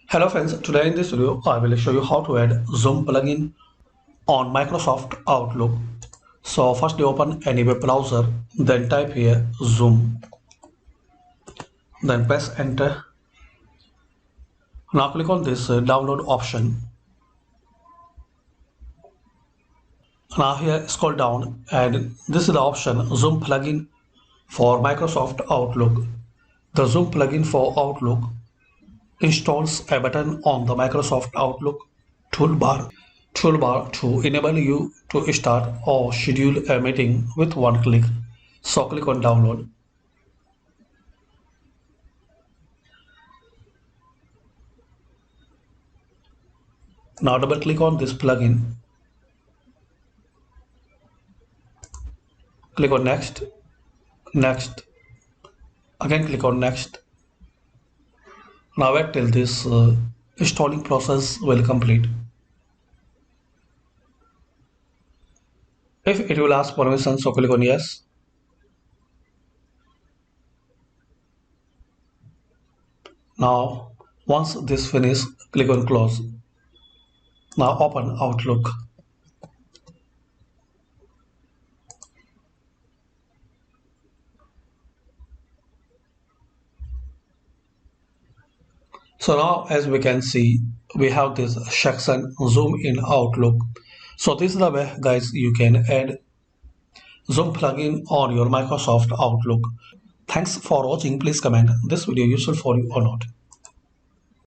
Hello friends, today in this video I will show you how to add Zoom plugin on Microsoft Outlook. So first you open any web browser, then type here Zoom, then press enter. Now click on this download option. Now here scroll down and this is the option Zoom plugin for Microsoft Outlook. The Zoom plugin for Outlook installs a button on the Microsoft Outlook toolbar to enable you to start or schedule a meeting with one click. So click on download. Now double click on this plugin. Click on next, next, again click on next. Now wait till this installing process will complete. If it will ask permission, so click on yes. Now once this finish, click on close. Now open Outlook. So now as we can see, we have this section Zoom in Outlook. So this is the way guys you can add Zoom plugin on your Microsoft Outlook. Thanks for watching. Please comment this video useful for you or not.